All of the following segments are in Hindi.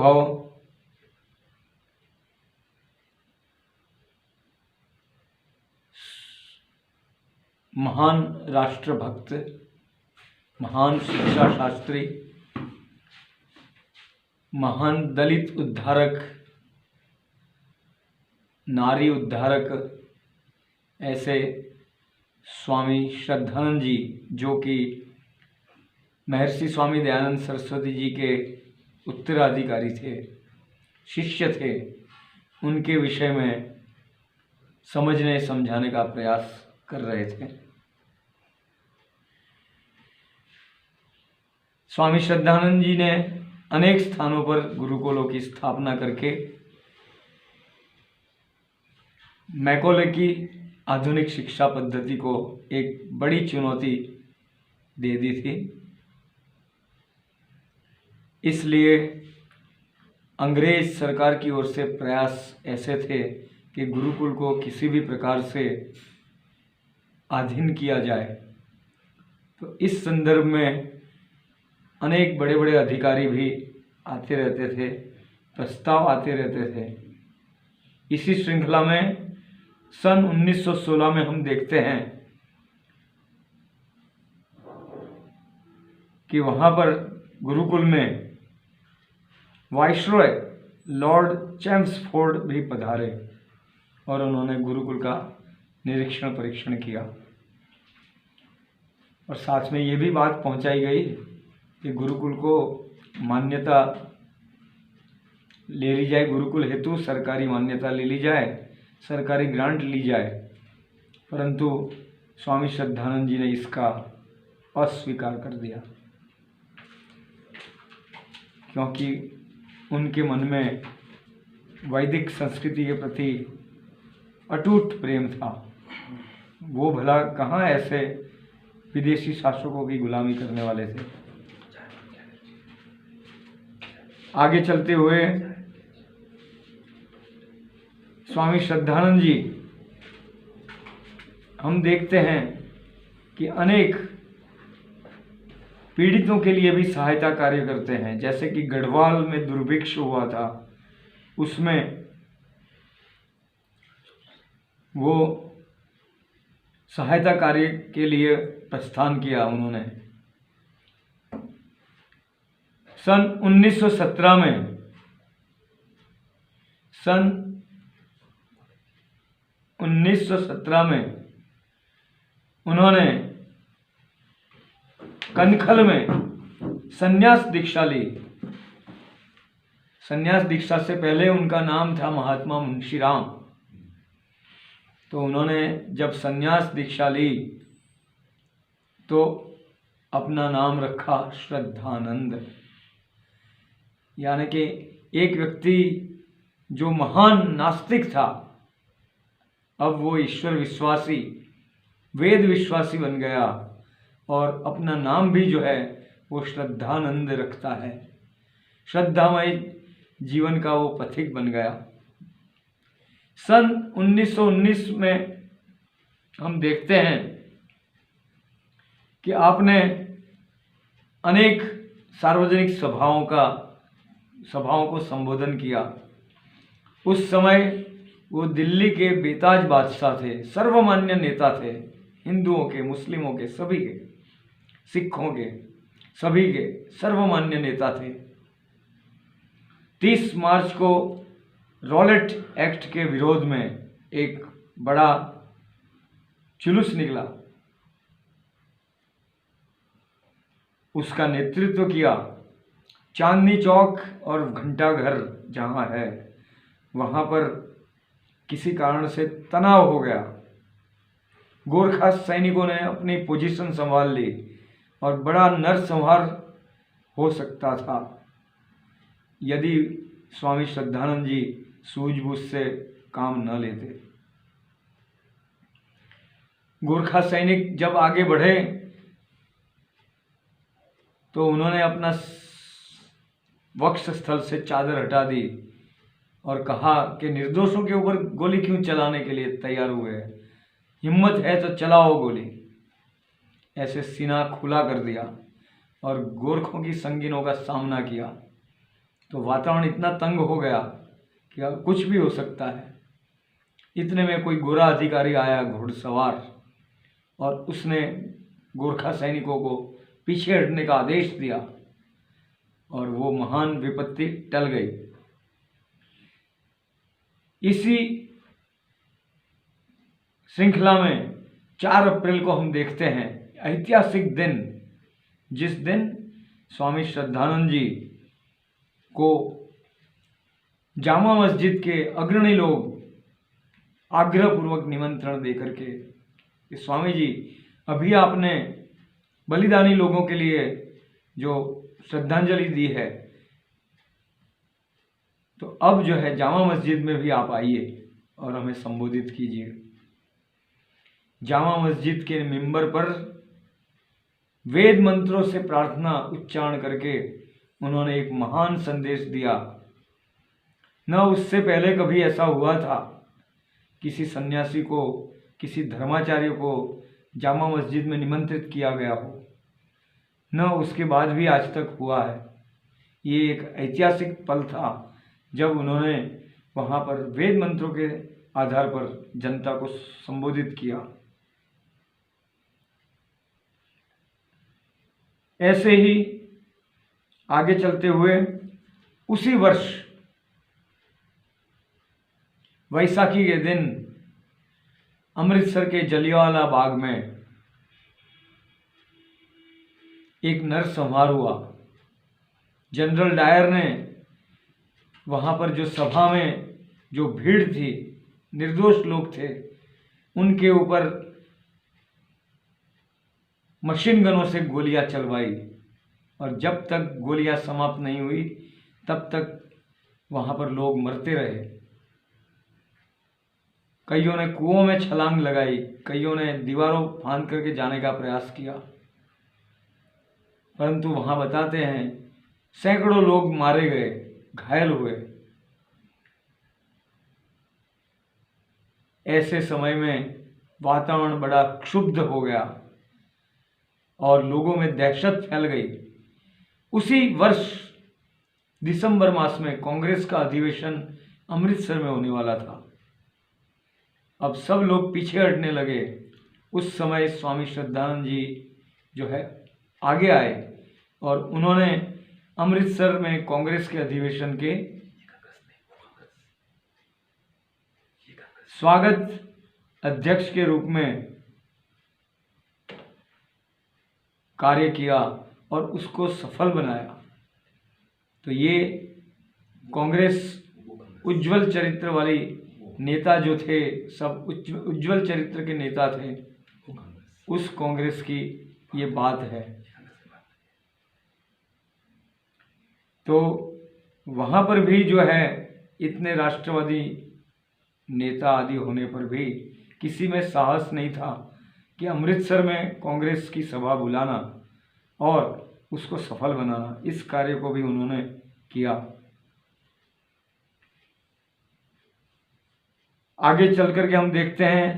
महानुभाव, महान राष्ट्रभक्त, महान शिक्षा शास्त्री, महान दलित उद्धारक, नारी उद्धारक, ऐसे स्वामी श्रद्धानंद जी, जो कि महर्षि स्वामी दयानंद सरस्वती जी के उत्तराधिकारी थे, शिष्य थे, उनके विषय में समझने समझाने का प्रयास कर रहे थे। स्वामी श्रद्धानंद जी ने अनेक स्थानों पर गुरुकुलों की स्थापना करके मैकॉले की आधुनिक शिक्षा पद्धति को एक बड़ी चुनौती दे दी थी। इसलिए अंग्रेज सरकार की ओर से प्रयास ऐसे थे कि गुरुकुल को किसी भी प्रकार से अधीन किया जाए। तो इस संदर्भ में अनेक बड़े बड़े अधिकारी भी आते रहते थे, प्रस्ताव आते रहते थे। इसी श्रृंखला में सन 1916 में हम देखते हैं कि वहाँ पर गुरुकुल में वाइसरॉय लॉर्ड चैम्सफोर्ड भी पधारे और उन्होंने गुरुकुल का निरीक्षण परीक्षण किया। और साथ में ये भी बात पहुंचाई गई कि गुरुकुल को मान्यता ले ली जाए, गुरुकुल हेतु सरकारी मान्यता ले ली जाए, सरकारी ग्रांट ली जाए। परंतु स्वामी श्रद्धानंद जी ने इसका अस्वीकार कर दिया, क्योंकि उनके मन में वैदिक संस्कृति के प्रति अटूट प्रेम था। वो भला कहाँ ऐसे विदेशी शासकों की गुलामी करने वाले थे। आगे चलते हुए स्वामी श्रद्धानंद जी, हम देखते हैं कि अनेक पीड़ितों के लिए भी सहायता कार्य करते हैं। जैसे कि गढ़वाल में दुर्भिक्ष हुआ था, उसमें वो सहायता कार्य के लिए प्रस्थान किया उन्होंने। सन 1917 में उन्होंने कनखल में संन्यास दीक्षा ली। संन्यास दीक्षा से पहले उनका नाम था महात्मा मुंशीराम। तो उन्होंने जब संन्यास दीक्षा ली तो अपना नाम रखा श्रद्धानंद। यानी कि एक व्यक्ति जो महान नास्तिक था, अब वो ईश्वर विश्वासी, वेद विश्वासी बन गया और अपना नाम भी जो है वो श्रद्धानंद रखता है। श्रद्धामय जीवन का वो पथिक बन गया। सन 1919 में हम देखते हैं कि आपने अनेक सार्वजनिक सभाओं को संबोधन किया। उस समय वो दिल्ली के बेताज बादशाह थे, सर्वमान्य नेता थे, हिंदुओं के, मुस्लिमों के, सभी के, सिखों के, सभी के सर्वमान्य नेता थे। 30 मार्च को रॉलेट एक्ट के विरोध में एक बड़ा जुलूस निकला। उसका नेतृत्व किया चांदनी चौक और घंटाघर जहाँ है वहाँ पर किसी कारण से तनाव हो गया। गोरखा सैनिकों ने अपनी पोजीशन संभाल ली और बड़ा नरसंहार हो सकता था यदि स्वामी श्रद्धानंद जी सूझबूझ से काम न लेते। गोरखा सैनिक जब आगे बढ़े तो उन्होंने अपना वक्ष स्थल से चादर हटा दी और कहा कि निर्दोषों के ऊपर गोली क्यों चलाने के लिए तैयार हुए हैं, हिम्मत है तो चलाओ गोली। ऐसे सीना खुला कर दिया और गोरखों की संगीनों का सामना किया। तो वातावरण इतना तंग हो गया कि अब कुछ भी हो सकता है। इतने में कोई गोरा अधिकारी आया घुड़सवार, और उसने गोरखा सैनिकों को पीछे हटने का आदेश दिया और वो महान विपत्ति टल गई। इसी श्रृंखला में 4 अप्रैल को हम देखते हैं ऐतिहासिक दिन, जिस दिन स्वामी श्रद्धानंद जी को जामा मस्जिद के अग्रणी लोग आग्रहपूर्वक निमंत्रण देकर के कि स्वामी जी अभी आपने बलिदानी लोगों के लिए जो श्रद्धांजलि दी है, तो अब जो है जामा मस्जिद में भी आप आइए और हमें संबोधित कीजिए। जामा मस्जिद के मिंबर पर वेद मंत्रों से प्रार्थना उच्चारण करके उन्होंने एक महान संदेश दिया। न उससे पहले कभी ऐसा हुआ था किसी सन्यासी को, किसी धर्माचार्य को जामा मस्जिद में निमंत्रित किया गया हो, न उसके बाद भी आज तक हुआ है। ये एक ऐतिहासिक पल था जब उन्होंने वहाँ पर वेद मंत्रों के आधार पर जनता को संबोधित किया। ऐसे ही आगे चलते हुए उसी वर्ष वैसाखी के दिन अमृतसर के जलियांवाला बाग में एक नरसंहार हुआ। जनरल डायर ने वहाँ पर जो सभा में जो भीड़ थी, निर्दोष लोग थे, उनके ऊपर मशीन गनों से गोलियां चलवाई और जब तक गोलियां समाप्त नहीं हुई तब तक वहाँ पर लोग मरते रहे। कईयों ने कुओं में छलांग लगाई, कईयों ने दीवारों फांद करके जाने का प्रयास किया, परंतु वहाँ बताते हैं सैकड़ों लोग मारे गए, घायल हुए। ऐसे समय में वातावरण बड़ा क्षुब्ध हो गया और लोगों में दहशत फैल गई। उसी वर्ष दिसंबर मास में कांग्रेस का अधिवेशन अमृतसर में होने वाला था। अब सब लोग पीछे हटने लगे। उस समय स्वामी श्रद्धानंद जी जो है आगे आए और उन्होंने अमृतसर में कांग्रेस के अधिवेशन के स्वागत अध्यक्ष के रूप में कार्य किया और उसको सफल बनाया। तो ये कांग्रेस उज्जवल चरित्र वाली नेता जो थे, सब उज्जवल चरित्र के नेता थे, उस कांग्रेस की ये बात है। तो वहाँ पर भी जो है इतने राष्ट्रवादी नेता आदि होने पर भी किसी में साहस नहीं था कि अमृतसर में कांग्रेस की सभा बुलाना और उसको सफल बनाना। इस कार्य को भी उन्होंने किया। आगे चल कर के हम देखते हैं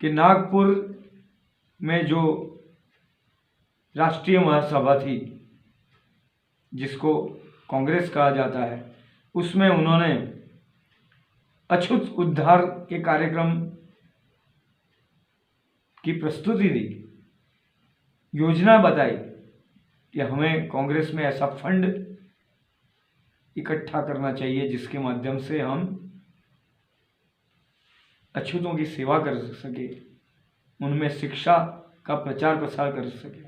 कि नागपुर में जो राष्ट्रीय महासभा थी, जिसको कांग्रेस कहा जाता है, उसमें उन्होंने अछूत उद्धार के कार्यक्रम की प्रस्तुति दी, योजना बताई कि हमें कांग्रेस में ऐसा फंड इकट्ठा करना चाहिए जिसके माध्यम से हम अछूतों की सेवा कर सके, उनमें शिक्षा का प्रचार प्रसार कर सके।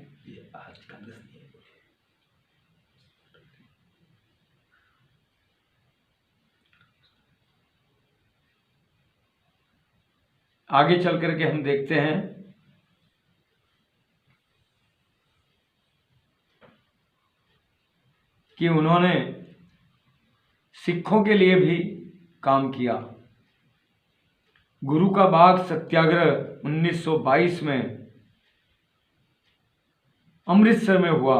आगे चल करके हम देखते हैं कि उन्होंने सिखों के लिए भी काम किया। गुरु का बाग सत्याग्रह 1922 में अमृतसर में हुआ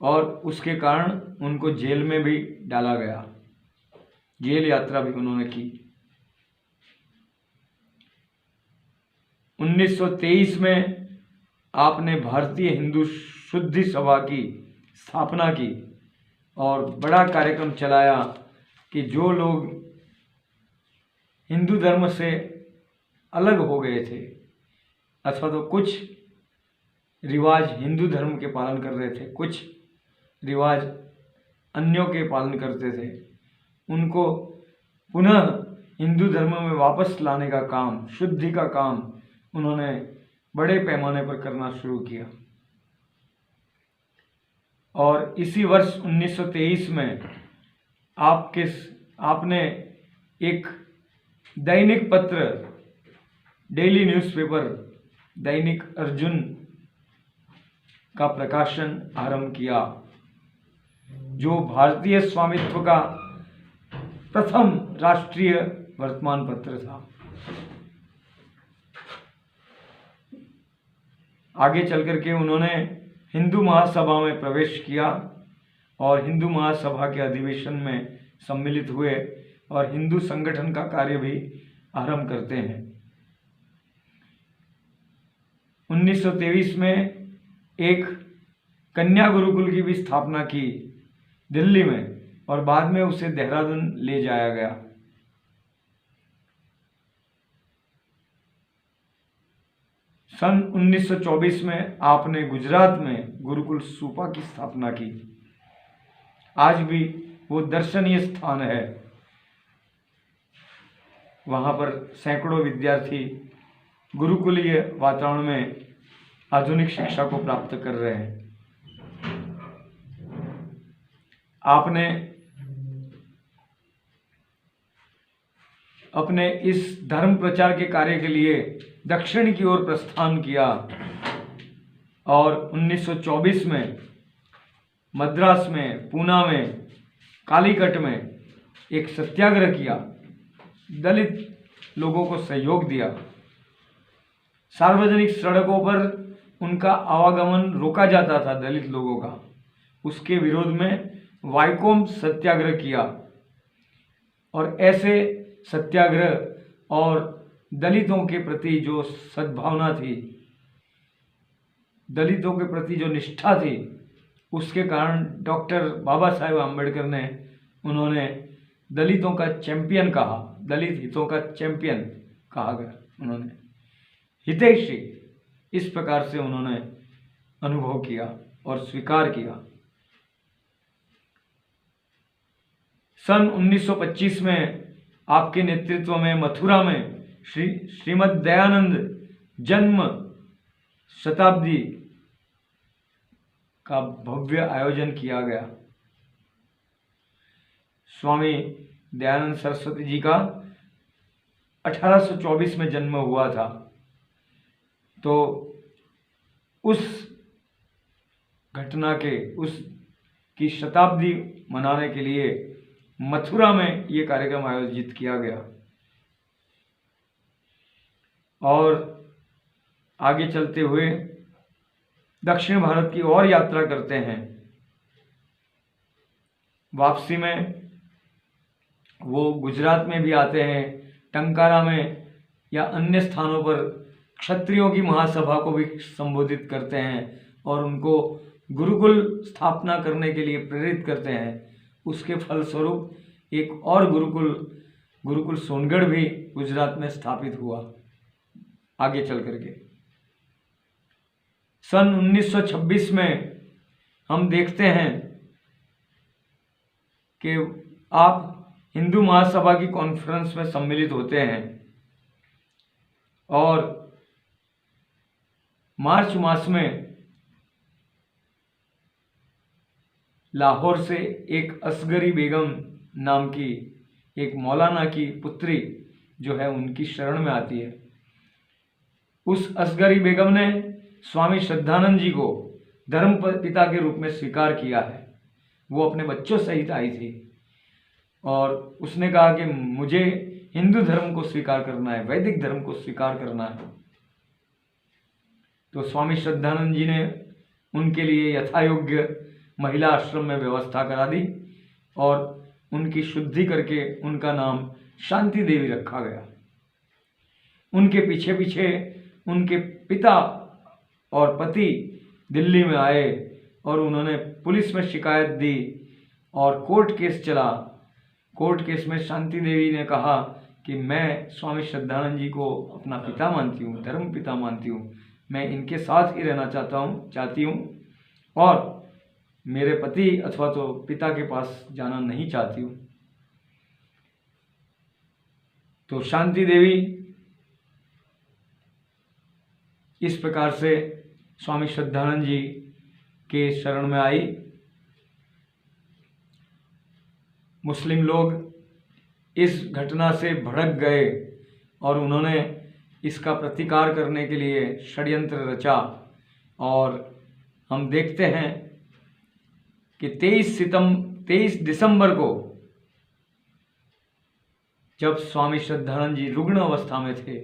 और उसके कारण उनको जेल में भी डाला गया। जेल यात्रा भी उन्होंने की। 1923 में आपने भारतीय हिंदू शुद्धि सभा की स्थापना की और बड़ा कार्यक्रम चलाया कि जो लोग हिंदू धर्म से अलग हो गए थे अथवा तो कुछ रिवाज हिंदू धर्म के पालन कर रहे थे, कुछ रिवाज अन्यों के पालन करते थे, उनको पुनः हिंदू धर्म में वापस लाने का काम, शुद्धि का काम उन्होंने बड़े पैमाने पर करना शुरू किया। और इसी वर्ष 1923 में आपने एक दैनिक पत्र, डेली न्यूज़पेपर दैनिक अर्जुन का प्रकाशन आरंभ किया, जो भारतीय स्वामित्व का प्रथम राष्ट्रीय वर्तमान पत्र था। आगे चल करके उन्होंने हिंदू महासभा में प्रवेश किया और हिंदू महासभा के अधिवेशन में सम्मिलित हुए और हिंदू संगठन का कार्य भी आरंभ करते हैं। 1923 में एक कन्या गुरुकुल की भी स्थापना की दिल्ली में और बाद में उसे देहरादून ले जाया गया। सन 1924 में आपने गुजरात में गुरुकुल सूपा की स्थापना की। आज भी वो दर्शनीय स्थान है, वहाँ पर सैकड़ों विद्यार्थी गुरुकुलीय वातावरण में आधुनिक शिक्षा को प्राप्त कर रहे हैं। आपने अपने इस धर्म प्रचार के कार्य के लिए दक्षिण की ओर प्रस्थान किया और 1924 में मद्रास में, पूना में, कालीकट में एक सत्याग्रह किया, दलित लोगों को सहयोग दिया। सार्वजनिक सड़कों पर उनका आवागमन रोका जाता था दलित लोगों का, उसके विरोध में वाइकोम सत्याग्रह किया। और ऐसे सत्याग्रह और दलितों के प्रति जो सद्भावना थी, दलितों के प्रति जो निष्ठा थी, उसके कारण डॉक्टर बाबा साहेब आम्बेडकर ने उन्होंने दलितों का चैंपियन कहा, दलित हितों का चैंपियन कहा गया, उन्होंने हितैषी इस प्रकार से उन्होंने अनुभव किया और स्वीकार किया। सन 1925 में आपके नेतृत्व में मथुरा में श्रीमद् दयानंद जन्म शताब्दी का भव्य आयोजन किया गया। स्वामी दयानंद सरस्वती जी का 1824 में जन्म हुआ था, तो उस घटना के उसकी शताब्दी मनाने के लिए मथुरा में ये कार्यक्रम आयोजित किया गया। और आगे चलते हुए दक्षिण भारत की ओर यात्रा करते हैं। वापसी में वो गुजरात में भी आते हैं, टंकारा में या अन्य स्थानों पर क्षत्रियों की महासभा को भी संबोधित करते हैं और उनको गुरुकुल स्थापना करने के लिए प्रेरित करते हैं। उसके फलस्वरूप एक और गुरुकुल सोनगढ़ भी गुजरात में स्थापित हुआ। आगे चल करके सन 1926 में हम देखते हैं कि आप हिंदू महासभा की कॉन्फ्रेंस में सम्मिलित होते हैं और मार्च मास में लाहौर से एक असगरी बेगम नाम की एक मौलाना की पुत्री जो है उनकी शरण में आती है। उस असगरी बेगम ने स्वामी श्रद्धानंद जी को धर्म पिता के रूप में स्वीकार किया है। वो अपने बच्चों सहित आई थी और उसने कहा कि मुझे हिंदू धर्म को स्वीकार करना है, वैदिक धर्म को स्वीकार करना है। तो स्वामी श्रद्धानंद जी ने उनके लिए यथायोग्य महिला आश्रम में व्यवस्था करा दी और उनकी शुद्धि करके उनका नाम शांति देवी रखा गया। उनके पीछे पीछे उनके पिता और पति दिल्ली में आए और उन्होंने पुलिस में शिकायत दी और कोर्ट केस चला। कोर्ट केस में शांति देवी ने कहा कि मैं स्वामी श्रद्धानंद जी को अपना पिता मानती हूँ, धर्म पिता मानती हूँ, मैं इनके साथ ही रहना चाहती हूँ और मेरे पति अथवा तो पिता के पास जाना नहीं चाहती हूँ। तो शांति देवी इस प्रकार से स्वामी श्रद्धानंद जी के शरण में आई। मुस्लिम लोग इस घटना से भड़क गए और उन्होंने इसका प्रतिकार करने के लिए षड्यंत्र रचा और हम देखते हैं कि 23 दिसंबर को जब स्वामी श्रद्धानंद जी रुग्ण अवस्था में थे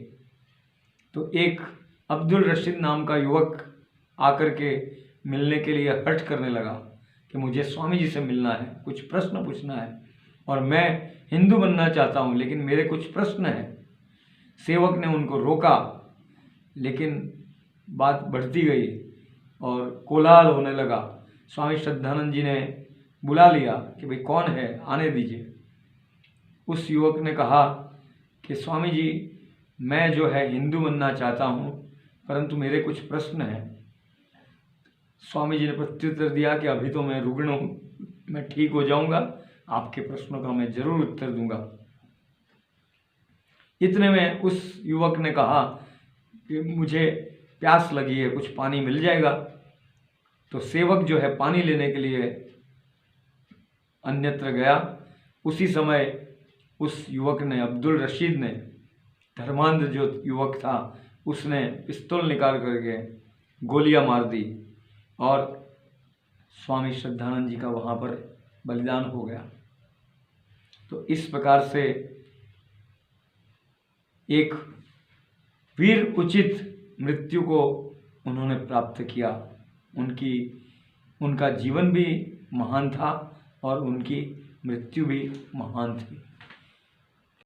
तो एक अब्दुल रशीद नाम का युवक आकर के मिलने के लिए हठ करने लगा कि मुझे स्वामी जी से मिलना है, कुछ प्रश्न पूछना है और मैं हिंदू बनना चाहता हूँ लेकिन मेरे कुछ प्रश्न हैं। सेवक ने उनको रोका लेकिन बात बढ़ती गई और कोलाहल होने लगा। स्वामी श्रद्धानंद जी ने बुला लिया कि भाई कौन है, आने दीजिए। उस युवक ने कहा कि स्वामी जी मैं जो है हिंदू बनना चाहता हूँ परंतु मेरे कुछ प्रश्न हैं। स्वामी जी ने प्रत्युत्तर दिया कि अभी तो मैं रुग्ण हूँ, मैं ठीक हो जाऊँगा, आपके प्रश्नों का मैं जरूर उत्तर दूंगा। इतने में उस युवक ने कहा कि मुझे प्यास लगी है, कुछ पानी मिल जाएगा। तो सेवक जो है पानी लेने के लिए अन्यत्र गया। उसी समय उस युवक ने, अब्दुल रशीद ने, धर्मांध जो युवक था, उसने पिस्तौल निकाल करके गोलियां मार दी और स्वामी श्रद्धानंद जी का वहाँ पर बलिदान हो गया। तो इस प्रकार से एक वीर उचित मृत्यु को उन्होंने प्राप्त किया। उनका जीवन भी महान था और उनकी मृत्यु भी महान थी।